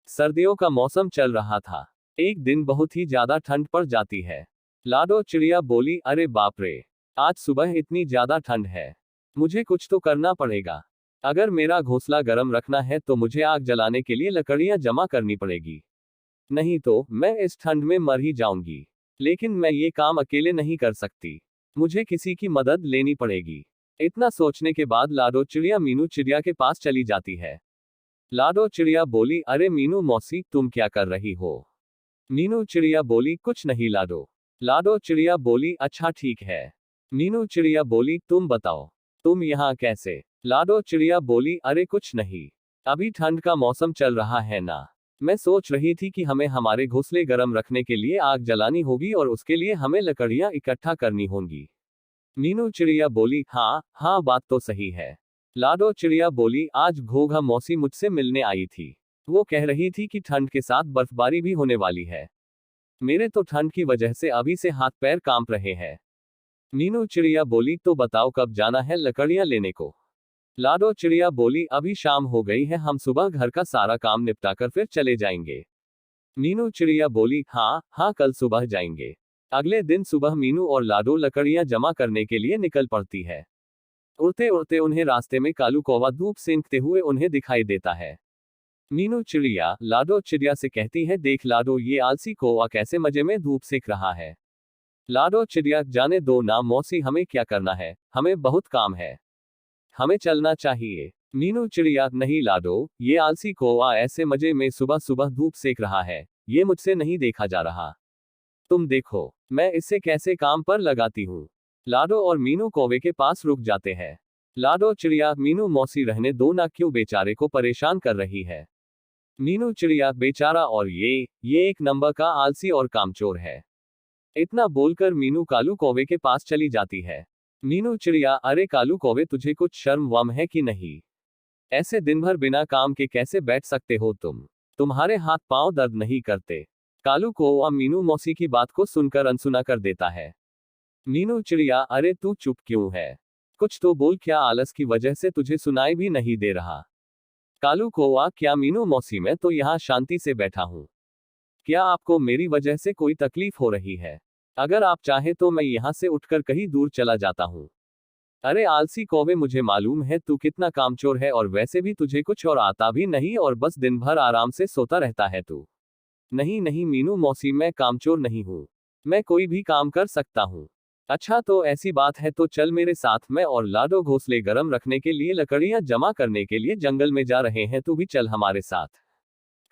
सर्दियों का मौसम चल रहा था। एक दिन बहुत ही ज्यादा ठंड पड़ जाती है। लाडो चिड़िया बोली, अरे बाप रे, आज सुबह इतनी ज्यादा ठंड है। मुझे कुछ तो करना पड़ेगा। अगर मेरा घोंसला गर्म रखना है तो मुझे आग जलाने के लिए लकड़ियां जमा करनी पड़ेगी। नहीं तो मैं इस ठंड में मर ही जाऊंगी। लेकिन मैं ये काम अकेले नहीं कर सकती। मुझे किसी की मदद लेनी पड़ेगी। इतना सोचने के बाद लाडो चिड़िया मीनू चिड़िया के पास चली जाती है। लाडो चिड़िया बोली, अरे मीनू मौसी, तुम क्या कर रही हो? मीनू चिड़िया बोली, कुछ नहीं लाडो। लाडो चिड़िया बोली, अच्छा ठीक है। मीनू चिड़िया बोली, तुम बताओ, तुम यहाँ कैसे? लाडो चिड़िया बोली, अरे कुछ नहीं, अभी ठंड का मौसम चल रहा है ना। मैं सोच रही थी कि हमें हमारे घोंसले गर्म रखने के लिए आग जलानी होगी और उसके लिए हमें लकड़ियां इकट्ठा करनी होंगी। मीनू चिड़िया बोली, हाँ हाँ, बात तो सही है। लाडो चिड़िया बोली, आज घोघा मौसी मुझसे मिलने आई थी। वो कह रही थी कि ठंड के साथ बर्फबारी भी होने वाली है। मेरे तो ठंड की वजह से अभी से हाथ पैर कांप रहे हैं। मीनू चिड़िया बोली, तो बताओ कब जाना है लकड़ियां लेने को? लाडो चिड़िया बोली, अभी शाम हो गई है, हम सुबह घर का सारा काम निपटाकर फिर चले जाएंगे। मीनू चिड़िया बोली, हाँ हाँ, कल सुबह जाएंगे। अगले दिन सुबह मीनू और लाडो लकड़ियां जमा करने के लिए निकल पड़ती है। उड़ते उड़ते उन्हें रास्ते में कालू कौवा धूप सेंकते हुए उन्हें दिखाई देता है। मीनू चिड़िया लाडो चिड़िया से कहती है, देख लाडो, ये आलसी कौवा कैसे मजे में धूप सेक रहा है। लाडो चिड़िया, जाने दो ना मौसी, हमें क्या करना है, हमें बहुत काम है, हमें चलना चाहिए। मीनू चिड़िया, नहीं लाडो, ये आलसी कौवा ऐसे मजे में सुबह सुबह धूप सेक रहा है, ये मुझसे नहीं देखा जा रहा। तुम देखो, मैं इससे कैसे काम पर लगाती हूँ। लाडो और मीनू कौवे के पास रुक जाते हैं। लाडो चिड़िया, मीनू मौसी रहने दो ना, क्यों बेचारे को परेशान कर रही है? मीनू चिड़िया, बेचारा और ये एक नंबर का आलसी और कामचोर है। इतना बोलकर मीनू कालू कौवे के पास चली जाती है। मीनू चिड़िया, अरे कालू कौवे, तुझे कुछ शर्म वम है कि नहीं? ऐसे दिन भर बिना काम के कैसे बैठ सकते हो तुम? तुम्हारे हाथ पांव दर्द नहीं करते? कालू कौवा मीनू मौसी की बात को सुनकर अनसुना कर देता है। मीनू चिड़िया, अरे तू चुप क्यों है? कुछ तो बोल, क्या आलस की वजह से तुझे सुनाई भी नहीं दे रहा? कालू कौवा, क्या मीनू मौसी, मैं तो यहाँ शांति से बैठा हूँ। क्या आपको मेरी वजह से कोई तकलीफ हो रही है? अगर आप चाहे तो मैं यहाँ से उठकर कहीं दूर चला जाता हूँ। अरे आलसी कौवे, मुझे मालूम है तू कितना कामचोर है, और वैसे भी तुझे कुछ और आता भी नहीं और बस दिन भर आराम से सोता रहता है तू। नहीं नहीं मीनू मौसी, मैं कामचोर नहीं हूँ, मैं कोई भी काम कर सकता हूँ। अच्छा तो ऐसी बात है तो चल मेरे साथ, मैं और लाडो घोंसले गर्म रखने के लिए लकड़ियां जमा करने के लिए जंगल में जा रहे हैं, तू भी चल हमारे साथ।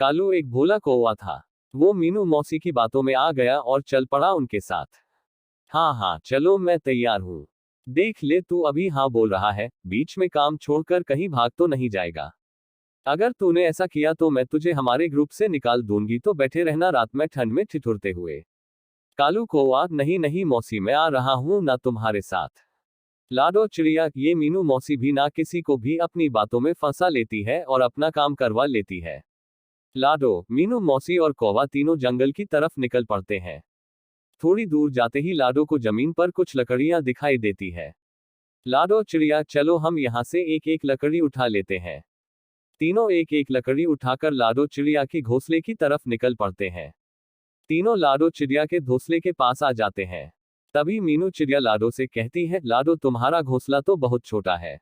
कालू एक भोला कौवा था। वो मीनू मौसी की बातों में आ गया और चल पड़ा उनके साथ। हाँ हाँ चलो, मैं तैयार हूँ। देख ले, तू अभी हाँ बोल रहा है, बीच में काम छोड़कर कहीं भाग तो नहीं जाएगा। अगर तूने ऐसा किया तो मैं तुझे हमारे ग्रुप से निकाल दूंगी, तो बैठे रहना रात में ठंड में ठिठुरते हुए। कालू कौवा, नहीं नहीं मौसी, मैं आ रहा हूँ ना तुम्हारे साथ। लाडो चिड़िया, ये मीनू मौसी भी ना किसी को भी अपनी बातों में फंसा लेती है और अपना काम करवा लेती है। लाडो, मीनू मौसी और कौवा तीनों जंगल की तरफ निकल पड़ते हैं। थोड़ी दूर जाते ही लाडो को जमीन पर कुछ लकड़ियां दिखाई देती है। लाडो चिड़िया, चलो हम यहाँ से एक एक लकड़ी उठा लेते हैं। तीनों एक एक लकड़ी उठाकर लाडो चिड़िया की घोंसले की तरफ निकल पड़ते हैं। तीनों लाडो चिड़िया के घोंसले के पास आ जाते हैं। तभी मीनू चिड़िया लाडो से कहती है, लाडो तुम्हारा घोंसला तो बहुत छोटा है।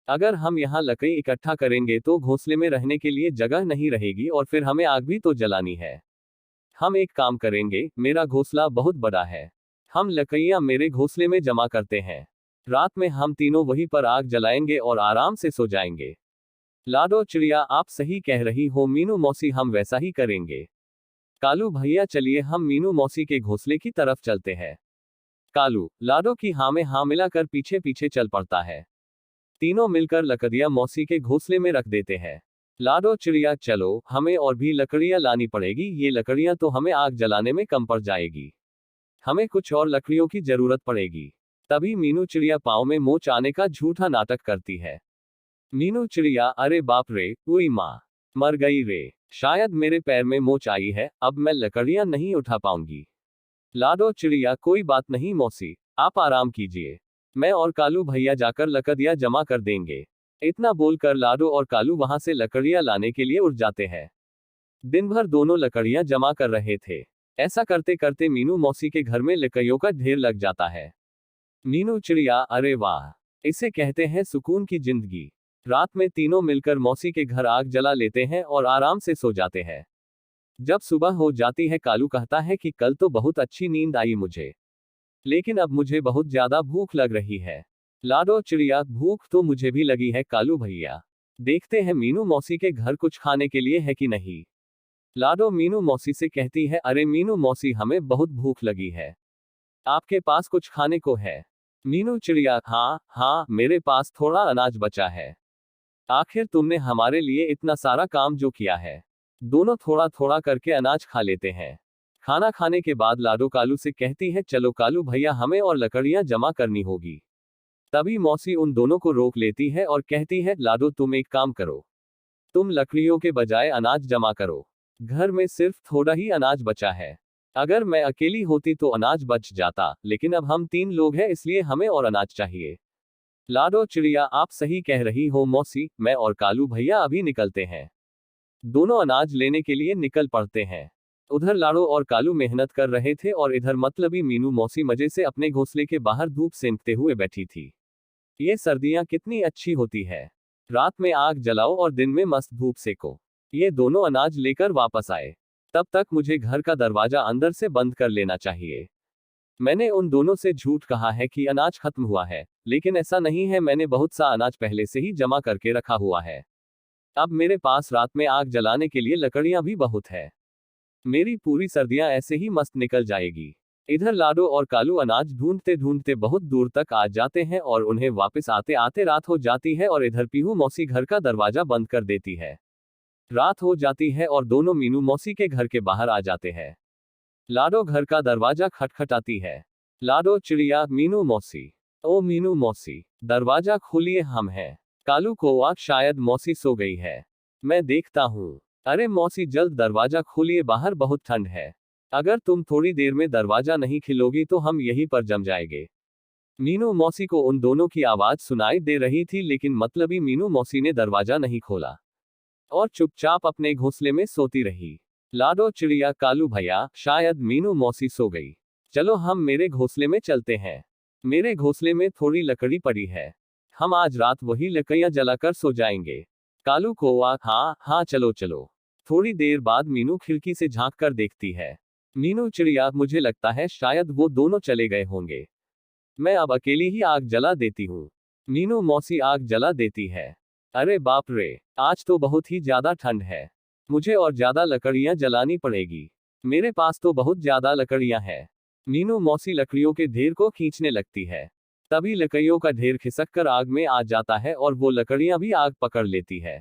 अगर हम यहाँ लकड़ी इकट्ठा करेंगे तो घोंसले में रहने के लिए जगह नहीं रहेगी और फिर हमें आग भी तो जलानी है। हम एक काम करेंगे, मेरा घोंसला बहुत बड़ा है, हम लकड़ियां मेरे घोंसले में जमा करते हैं। रात में हम तीनों वहीं पर आग जलाएंगे और आराम से सो जाएंगे। लाडो चिड़िया, आप सही कह रही हो मीनू मौसी, हम वैसा ही करेंगे। कालू भैया, चलिए हम मीनू मौसी के घोंसले की तरफ चलते हैं। कालू लाडो की हाँ में हाँ मिलाकर पीछे पीछे चल पड़ता है। तीनों मिलकर लकड़ियां मौसी के घोंसले में रख देते हैं। लाडो चिड़िया, चलो हमें और भी लकड़ियां लानी पड़ेगी, ये लकड़ियां तो हमें आग जलाने में कम पड़ जाएगी, हमें कुछ और लकड़ियों की जरूरत पड़ेगी। तभी मीनू चिड़िया पाँव में मोच आने का झूठा नाटक करती है। मीनू चिड़िया, अरे बाप रे, उई माँ, मर गई रे, शायद मेरे पैर में मोच आई है, अब मैं लकड़ियां नहीं उठा पाऊंगी। लाडो चिड़िया, कोई बात नहीं मौसी, आप आराम कीजिए, मैं और कालू भैया जाकर लकड़ियां जमा कर देंगे। इतना बोलकर लाडो और कालू वहां से लकड़ियां लाने के लिए उठ जाते हैं। दिन भर दोनों लकड़ियां जमा कर रहे थे। ऐसा करते करते मीनू मौसी के घर में लकड़ियों का ढेर लग जाता है। मीनू चिड़िया, अरे वाह, इसे कहते हैं सुकून की जिंदगी। रात में तीनों मिलकर मौसी के घर आग जला लेते हैं और आराम से सो जाते हैं। जब सुबह हो जाती है, कालू कहता है कि कल तो बहुत अच्छी नींद आई मुझे, लेकिन अब मुझे बहुत ज्यादा भूख लग रही है। लाडो चिड़िया, भूख तो मुझे भी लगी है कालू भैया। देखते हैं मीनू मौसी के घर कुछ खाने के लिए है कि नहीं। लाडो मीनू मौसी से कहती है, अरे मीनू मौसी, हमें बहुत भूख लगी है, आपके पास कुछ खाने को है? मीनू चिड़िया, हाँ हाँ, मेरे पास थोड़ा अनाज बचा है। आखिर तुमने हमारे लिए इतना सारा काम जो किया है। दोनों थोड़ा थोड़ा करके अनाज खा लेते हैं। खाना खाने के बाद लाडो कालू से कहती है, चलो कालू भैया, हमें और लकड़ियां जमा करनी होगी। तभी मौसी उन दोनों को रोक लेती है और कहती है, लाडो तुम एक काम करो, तुम लकड़ियों के बजाय अनाज जमा करो। घर में सिर्फ थोड़ा ही अनाज बचा है। अगर मैं अकेली होती तो अनाज बच जाता, लेकिन अब हम 3 लोग हैं, इसलिए हमें और अनाज चाहिए। लाडो चिड़िया, आप सही कह रही हो मौसी, मैं और कालू भैया अभी निकलते हैं। दोनों अनाज लेने के लिए निकल पड़ते हैं। उधर लाडो और कालू मेहनत कर रहे थे और इधर मतलबी मीनू मौसी मजे से अपने घोंसले के बाहर धूप सेंकते हुए बैठी थी। ये सर्दियां कितनी अच्छी होती है। रात में आग जलाओ और दिन में मस्त धूप सेको। ये दोनों अनाज लेकर वापस आए। तब तक मुझे घर का दरवाजा अंदर से बंद कर लेना चाहिए। मैंने उन दोनों से झूठ कहा है कि अनाज खत्म हुआ है, लेकिन ऐसा नहीं है, मैंने बहुत सा अनाज पहले से ही जमा करके रखा हुआ है। अब मेरे पास रात में आग जलाने के लिए लकड़ियां भी बहुत है। मेरी पूरी सर्दियां ऐसे ही मस्त निकल जाएगी। इधर लाडो और कालू अनाज ढूंढते ढूंढते बहुत दूर तक आ जाते हैं और उन्हें वापस आते आते रात हो जाती है और इधर पीहू मौसी घर का दरवाजा बंद कर देती है। रात हो जाती है और दोनों मीनू मौसी के घर के बाहर आ जाते हैं। लाडो घर का दरवाजा खटखटाती है। लाडो चिड़िया, मीनू मौसी, ओ मीनू मौसी, दरवाजा खोलिए, हम हैं। कालू कौवा, शायद मौसी सो गई है, मैं देखता हूँ। अरे मौसी, जल्द दरवाजा खोलिए, बाहर बहुत ठंड है। अगर तुम थोड़ी देर में दरवाजा नहीं खिलोगी तो हम यहीं पर जम जाएंगे। मीनू मौसी को उन दोनों की आवाज सुनाई दे रही थी, लेकिन मतलबी मीनू मौसी ने दरवाजा नहीं खोला और चुपचाप अपने घोंसले में सोती रही। लाडो चिड़िया, कालू भैया, शायद मीनू मौसी सो गई। चलो हम मेरे घोंसले में चलते हैं। मेरे घोंसले में थोड़ी लकड़ी पड़ी है, हम आज रात वही लकड़ियां जलाकर सो जाएंगे। कालू कौवा, हाँ हाँ, चलो चलो। थोड़ी देर बाद मीनू खिड़की से झांक कर देखती है। मीनू चिड़िया, मुझे लगता है शायद वो दोनों चले गए होंगे। मैं अब अकेली ही आग जला देती हूँ। मीनू मौसी आग जला देती है। अरे बाप रे, आज तो बहुत ही ज्यादा ठंड है। मुझे और ज्यादा लकड़ियां जलानी पड़ेगी। मेरे पास तो बहुत ज्यादा लकड़ियां हैं। मीनू मौसी लकड़ियों के ढेर को खींचने लगती है। तभी लकड़ियों का ढेर खिसक कर आग में आ जाता है और वो लकड़ियां भी आग पकड़ लेती है।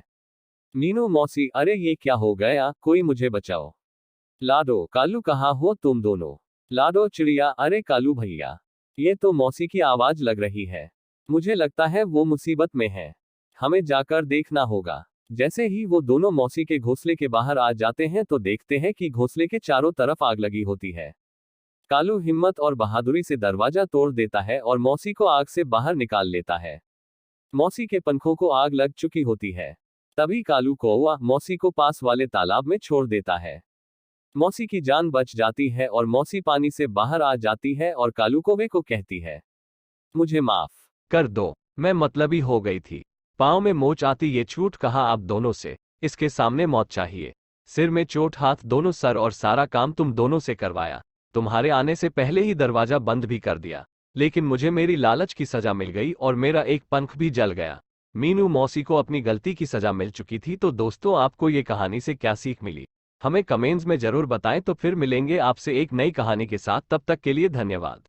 मीनू मौसी, अरे ये क्या हो गया, कोई मुझे बचाओ। लाडो, कालू, कहाँ हो तुम दोनों? लाडो चिड़िया, अरे कालू भैया, ये तो मौसी की आवाज लग रही है। मुझे लगता है वो मुसीबत में है, हमें जाकर देखना होगा। जैसे ही वो दोनों मौसी के घोंसले के बाहर आ जाते हैं तो देखते हैं कि घोंसले के चारों तरफ आग लगी होती है। कालू हिम्मत और बहादुरी से दरवाजा तोड़ देता है और मौसी को आग से बाहर निकाल लेता है। मौसी के पंखों को आग लग चुकी होती है। तभी कालू कौवा मौसी को पास वाले तालाब में छोड़ देता है। मौसी की जान बच जाती है और मौसी पानी से बाहर आ जाती है और कालू कौवे को कहती है, मुझे माफ कर दो, मैं मतलबी हो गई थी। पाँव में मोच आती, ये छूट कहा आप दोनों से। इसके सामने मौत चाहिए। सिर में चोट, हाथ दोनों सर, और सारा काम तुम दोनों से करवाया। तुम्हारे आने से पहले ही दरवाजा बंद भी कर दिया, लेकिन मुझे मेरी लालच की सजा मिल गई और मेरा एक पंख भी जल गया। मीनू मौसी को अपनी गलती की सजा मिल चुकी थी। तो दोस्तों, आपको ये कहानी से क्या सीख मिली, हमें कमेंट्स में जरूर बताएं। तो फिर मिलेंगे आपसे एक नई कहानी के साथ, तब तक के लिए धन्यवाद।